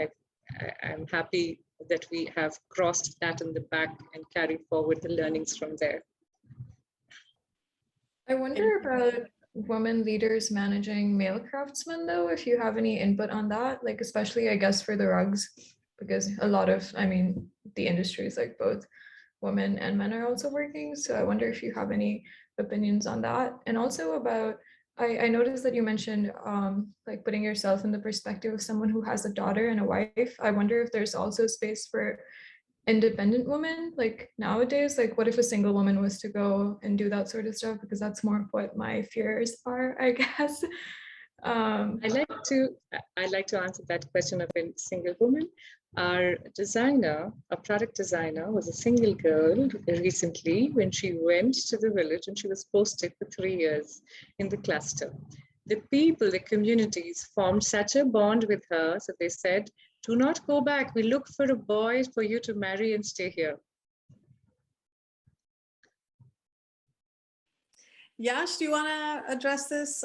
I'm happy that we have crossed that in the back and carried forward the learnings from there. I wonder about women leaders managing male craftsmen, though, if you have any input on that, like especially, I guess, for the rugs. because a lot of, I mean, the industry is like both women and men are also working. So I wonder if you have any opinions on that. And also about, I noticed that you mentioned like putting yourself in the perspective of someone who has a daughter and a wife. I wonder if there's also space for independent women like nowadays. Like what if a single woman was to go and do that sort of stuff? Because that's more of what my fears are, I guess. I like to answer that question of a single woman. Our designer, a product designer, was a single girl recently when she went to the village and she was posted for 3 years in the cluster. The people, the communities formed such a bond with her, so they said, do not go back. We look for a boy for you to marry and stay here. Yash, do you want to address this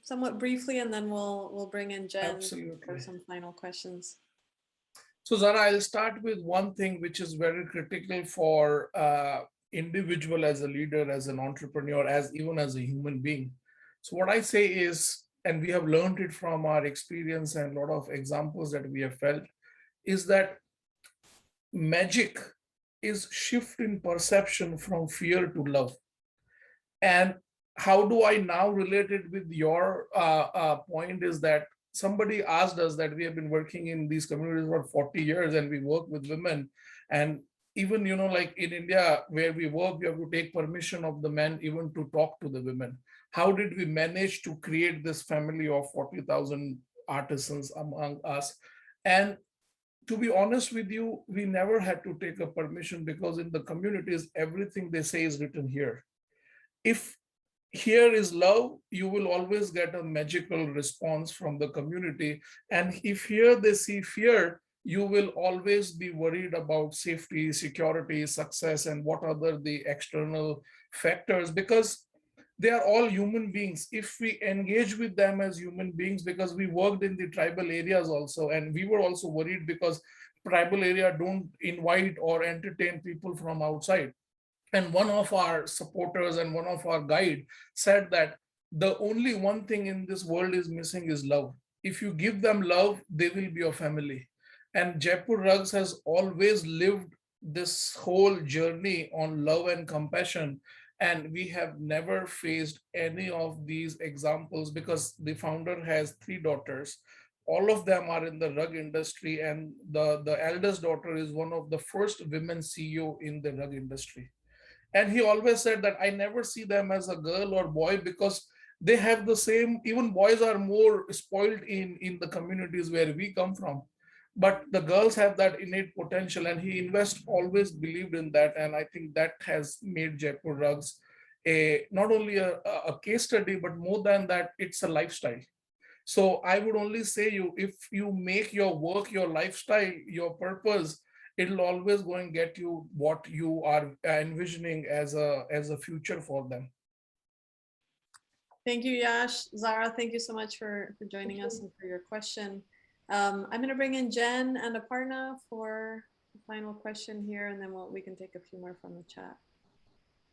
somewhat briefly, and then we'll bring in Jen Absolutely. for some final questions. So Zara, I'll start with one thing which is very critical for individual as a leader, as an entrepreneur, as even as a human being. So what I say is, and we have learned it from our experience and a lot of examples that we have felt, is that magic is shift in perception from fear to love. And how do I now relate it with your point is that somebody asked us that we have been working in these communities for 40 years and we work with women. And even, you know, like in India, where we work, we have to take permission of the men even to talk to the women. How did we manage to create this family of 40,000 artisans among us? And to be honest with you, we never had to take a permission because in the communities, everything they say is written here. If here is love, you will always get a magical response from the community. And if here they see fear, you will always be worried about safety, security, success, and what other the external factors, because they are all human beings. If we engage with them as human beings, because we worked in the tribal areas also, and we were also worried because tribal area don't invite or entertain people from outside. And one of our supporters and one of our guide said that the only one thing in this world is missing is love. If you give them love, they will be your family. And Jaipur Rugs has always lived this whole journey on love and compassion. And we have never faced any of these examples because the founder has 3 daughters. All of them are in the rug industry, and the eldest daughter is one of the first women CEO in the rug industry. And he always said that I never see them as a girl or boy because they have the same, even boys are more spoiled in the communities where we come from. But the girls have that innate potential, and he always believed in that. And I think that has made Jaipur Rugs not only a case study, but more than that, it's a lifestyle. So I would only say you, if you make your work, your lifestyle, your purpose, it'll always go and get you what you are envisioning as a future for them. Thank you, Yash. Zara, thank you so much for joining us and for your question. I'm going to bring in Jen and Aparna for the final question here, and then we can take a few more from the chat.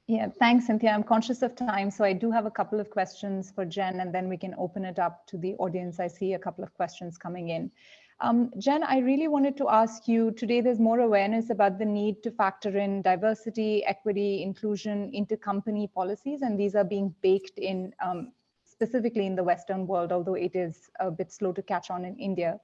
Yeah, thanks, Cynthia. I'm conscious of time, so I do have a couple of questions for Jen, and then we can open it up to the audience. I see a couple of questions coming in. Jen, I really wanted to ask you, today there's more awareness about the need to factor in diversity, equity, inclusion into company policies, and these are being baked in specifically in the Western world, although it is a bit slow to catch on in India.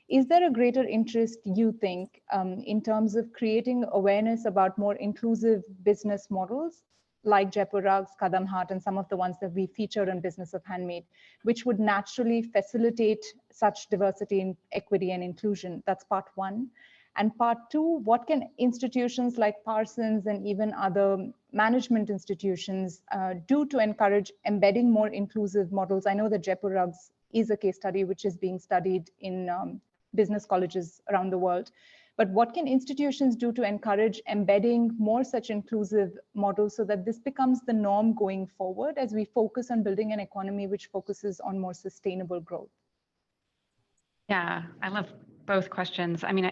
Is there a greater interest, you think, in terms of creating awareness about more inclusive business models like Jaipur Rugs, Kadam Hut, and some of the ones that we featured in Business of Handmade, which would naturally facilitate such diversity and equity and inclusion? That's part one. And part two, what can institutions like Parsons and even other management institutions do to encourage embedding more inclusive models? I know that Jaipur Rugs is a case study which is being studied in business colleges around the world. But what can institutions do to encourage embedding more such inclusive models so that this becomes the norm going forward as we focus on building an economy which focuses on more sustainable growth? Yeah, I love both questions. I mean,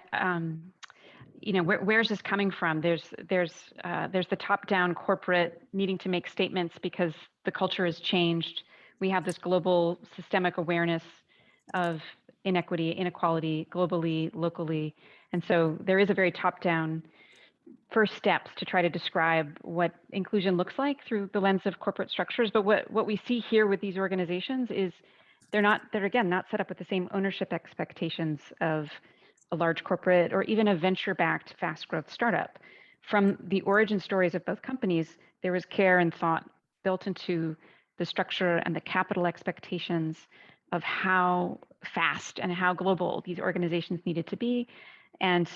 you know, where's this coming from? There's the top-down corporate needing to make statements because the culture has changed. We have this global systemic awareness of inequity, inequality globally, locally. And so there is a very top-down first steps to try to describe what inclusion looks like through the lens of corporate structures. But what we see here with these organizations is they're again not set up with the same ownership expectations of a large corporate or even a venture-backed fast growth startup. From the origin stories of both companies, there was care and thought built into the structure and the capital expectations of how fast and how global these organizations needed to be, and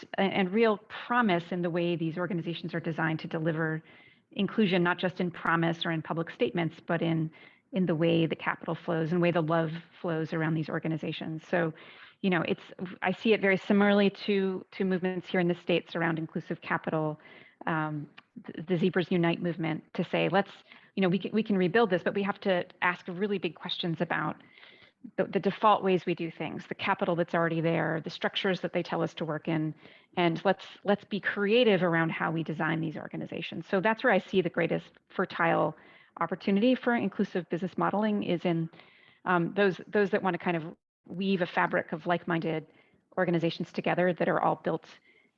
real promise in the way these organizations are designed to deliver inclusion, not just in promise or in public statements, but in the way the capital flows and the way the love flows around these organizations. So, you know, I see it very similarly to movements here in the States around inclusive capital, the Zebras Unite movement, to say, let's, you know, we can rebuild this, but we have to ask really big questions about the default ways we do things, the capital that's already there, the structures that they tell us to work in, and let's be creative around how we design these organizations. So that's where I see the greatest fertile opportunity for inclusive business modeling, is in those that want to kind of weave a fabric of like-minded organizations together that are all built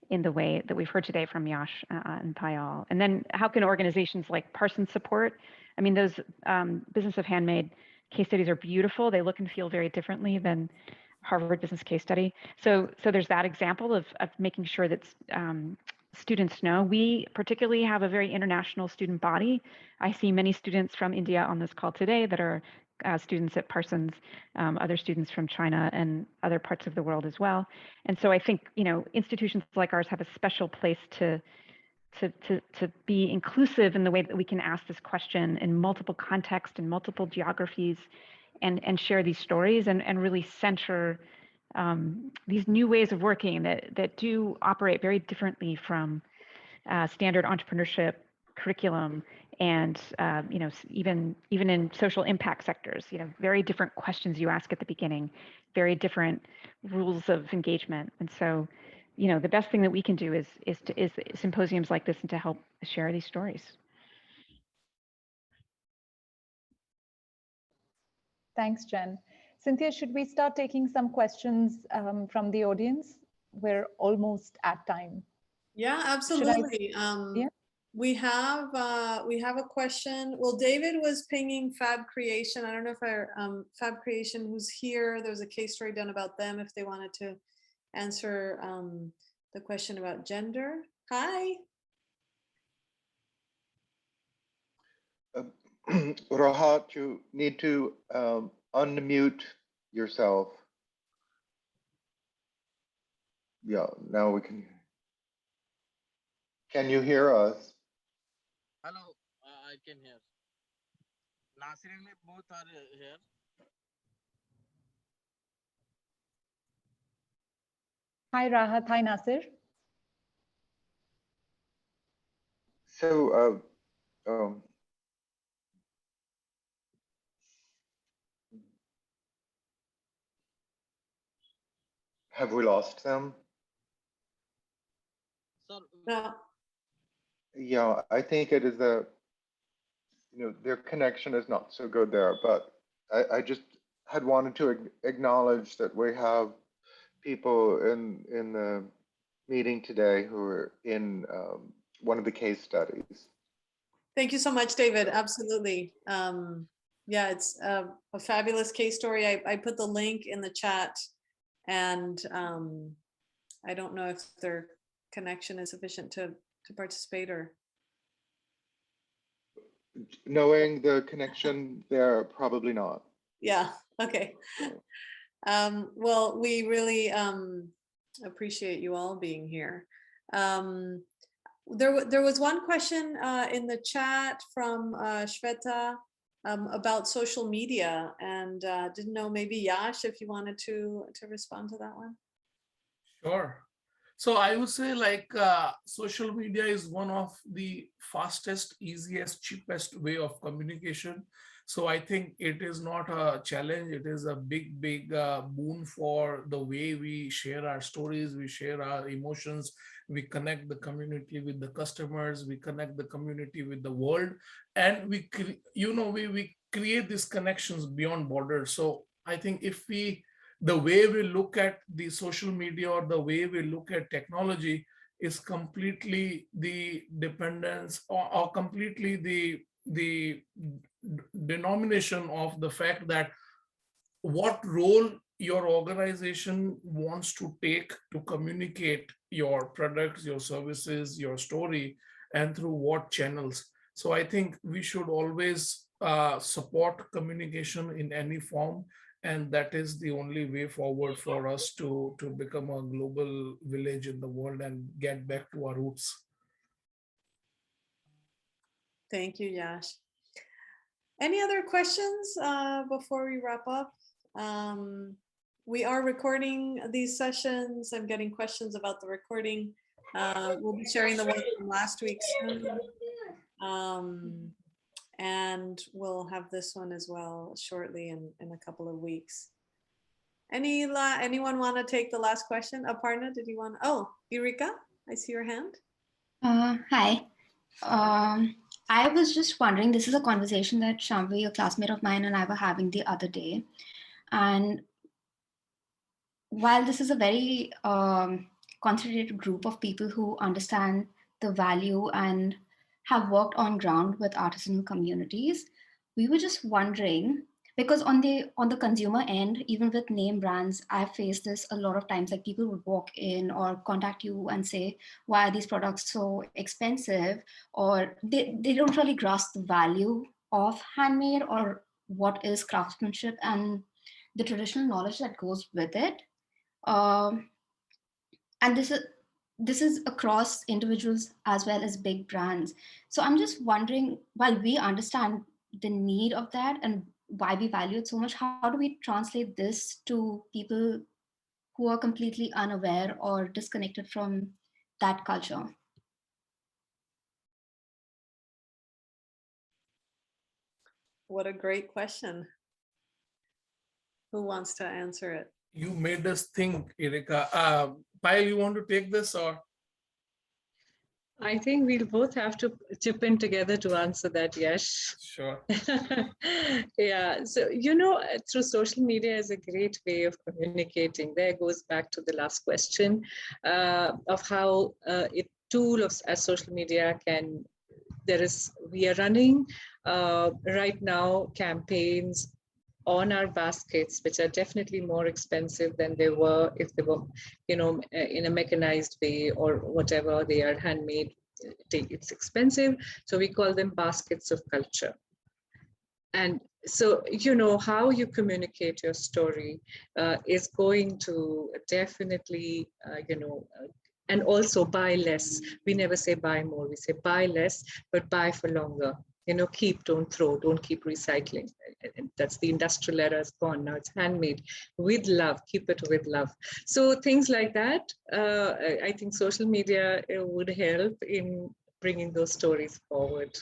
in the way that we've heard today from Yash and Payal. And then how can organizations like Parsons support? I mean, those Business of Handmade case studies are beautiful. They look and feel very differently than Harvard Business Case Study. So there's that example of making sure that students know. We particularly have a very international student body. I see many students from India on this call today that are students at Parsons, other students from China and other parts of the world as well. And so I think, you know, institutions like ours have a special place to be inclusive in the way that we can ask this question in multiple contexts and multiple geographies, and share these stories and really center these new ways of working that do operate very differently from standard entrepreneurship curriculum, and you know, even in social impact sectors, you know, very different questions you ask at the beginning, very different rules of engagement. And so, you know, the best thing that we can do is symposiums like this, and to help share these stories. Thanks, Jen. Cynthia, should we start taking some questions from the audience? We're almost at time. Yeah, absolutely. Yeah. We have a question. Well, David was pinging Fab Creation. I don't know if Fab Creation, who's here, there's a case story done about them, if they wanted to answer the question about gender. Hi. Rahat, you need to unmute yourself. Yeah, now we can. Can you hear us? Hello, I can hear. Nasir and me both are here. Hi, Rahat. Hi, Nasir. So, have we lost them? Sir, No. Yeah, I think it is their connection is not so good there, but I just had wanted to acknowledge that we have people in the meeting today who are in one of the case studies. Thank you so much, David. Absolutely. Yeah, it's a fabulous case story. I put the link in the chat, and I don't know if their connection is sufficient to participate, or. Knowing the connection there, probably not. Yeah, okay. Well, we really appreciate you all being here. There was one question in the chat from Shweta about social media, and didn't know, maybe Yash, if you wanted to respond to that one. Sure. So I would say, like, social media is one of the fastest, easiest, cheapest way of communication. So I think it is not a challenge. It is a big boon for the way we share our stories, we share our emotions, we connect the community with the customers, we connect the community with the world, and we create these connections beyond borders. So I think if we the way we look at the social media or the way we look at technology is completely the dependence or completely the denomination of the fact that what role your organization wants to take to communicate your products, your services, your story, and through what channels. So I think we should always support communication in any form, and that is the only way forward for us to become a global village in the world and get back to our roots. Thank you, Yash. Any other questions before we wrap up? We are recording these sessions. I'm getting questions about the recording. We'll be sharing the one from last week soon. And we'll have this one as well shortly in a couple of weeks. Anyone want to take the last question? Aparna, did you want? Oh, Eureka, I see your hand. Hi. I was just wondering, this is a conversation that Shambhavi, a classmate of mine, and I were having the other day. And while this is a very concentrated group of people who understand the value and have worked on ground with artisanal communities, we were just wondering, because on the consumer end, even with name brands, I've faced this a lot of times. Like people would walk in or contact you and say, why are these products so expensive? Or they don't really grasp the value of handmade or what is craftsmanship and the traditional knowledge that goes with it. And this is across individuals as well as big brands. So I'm just wondering, while we understand the need of that and why we value it so much, how do we translate this to people who are completely unaware or disconnected from that culture? What a great question. Who wants to answer it? You made us think, Erika. Payal, you want to take this or? I think we'll both have to chip in together to answer that, Yash. Sure. Yeah, so, through social media is a great way of communicating. There goes back to the last question of how a tool as social media we are running right now campaigns on our baskets, which are definitely more expensive than they were if they were, in a mechanized way or whatever. They are handmade. It's expensive. So we call them baskets of culture. And so, how you communicate your story is going to definitely, and also buy less. We never say buy more. We say buy less, but buy for longer. Keep, don't throw, don't keep recycling. And that's the industrial era is gone. Now it's handmade with love, keep it with love. So things like that, I think social media would help in bringing those stories forward,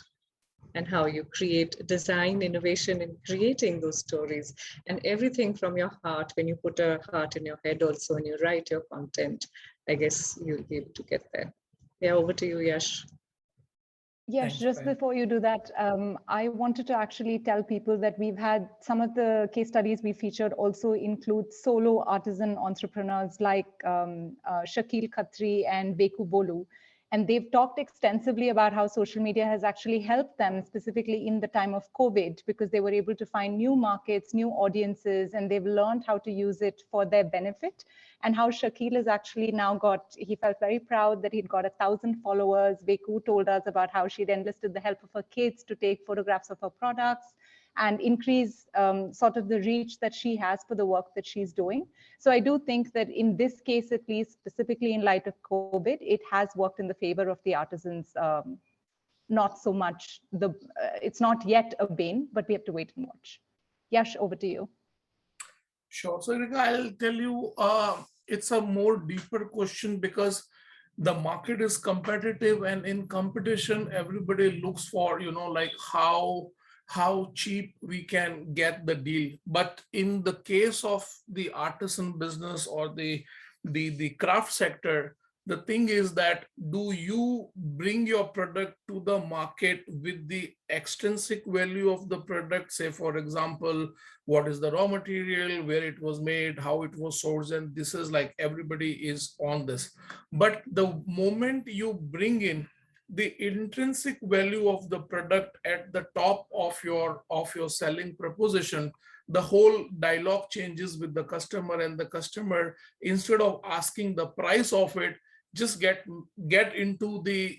and how you create design innovation in creating those stories, and everything from your heart. When you put a heart in your head also, and you write your content, I guess you'll be able to get there. Yeah, over to you, Yash. Yes, Thanks, just Payal. before you do that, I wanted to actually tell people that we've had some of the case studies we featured also include solo artisan entrepreneurs like Shakil Khatri and Beku Bolu. And they've talked extensively about how social media has actually helped them, specifically in the time of COVID, because they were able to find new markets, new audiences, and they've learned how to use it for their benefit. And how Shakil has actually now he felt very proud that he'd got 1,000 followers. Beku told us about how she'd enlisted the help of her kids to take photographs of her products and increase sort of the reach that she has for the work that she's doing. So I do think that in this case, at least specifically in light of COVID, it has worked in the favor of the artisans. Not so much, it's not yet a bane, but we have to wait and watch. Yash, over to you. Sure. So Erika, I'll tell you, it's a more deeper question because the market is competitive, and in competition, everybody looks for, like how cheap we can get the deal. But in the case of the artisan business or the craft sector, The thing is that, do you bring your product to the market with the extrinsic value of the product? Say, for example, what is the raw material, where it was made, how it was sourced, and this is like everybody is on this. But the moment you bring in the intrinsic value of the product at the top of your selling proposition, the whole dialogue changes with the customer, and the customer, instead of asking the price of it, just get into the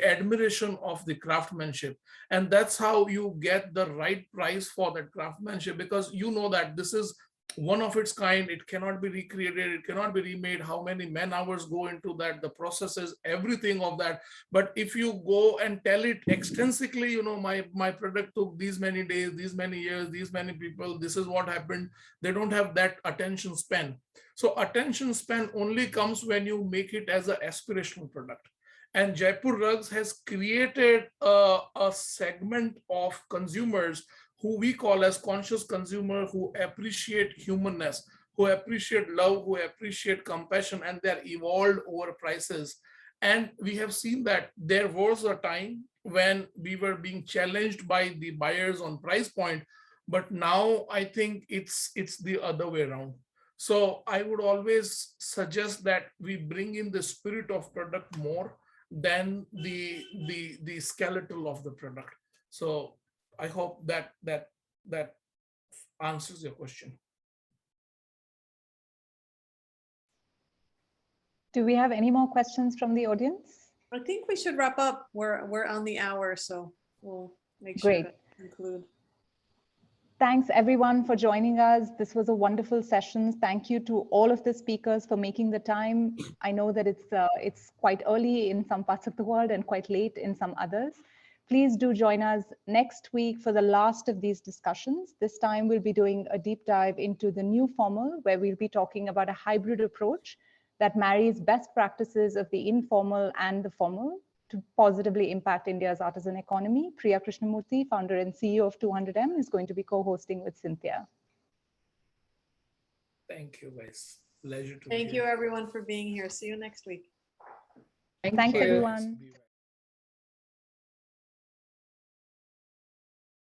admiration of the craftsmanship. And that's how you get the right price for that craftsmanship, because you know that this is one of its kind, it cannot be recreated, it cannot be remade, how many man hours go into that, the processes, everything of that. But if you go and tell it extensively, you know, my product took these many days, these many years, these many people, this is what happened, they don't have that attention span. So attention span only comes when you make it as an aspirational product. And Jaipur Rugs has created a segment of consumers who we call as conscious consumer, who appreciate humanness, who appreciate love, who appreciate compassion, and they're evolved over prices. And we have seen that there was a time when we were being challenged by the buyers on price point, but now I think it's the other way around. So I would always suggest that we bring in the spirit of product more than the skeletal of the product. So I hope that answers your question. Do we have any more questions from the audience? I think we should wrap up. We're on the hour, so we'll make sure to conclude. Thanks everyone for joining us. This was a wonderful session. Thank you to all of the speakers for making the time. I know that it's quite early in some parts of the world and quite late in some others. Please do join us next week for the last of these discussions. This time we'll be doing a deep dive into the new formal, where we'll be talking about a hybrid approach that marries best practices of the informal and the formal to positively impact India's artisan economy. Priya Krishnamurthy, founder and CEO of 200M, is going to be co-hosting with Cynthia. Thank you, guys. Pleasure to Thank you everyone for being here. See you next week. Thanks everyone.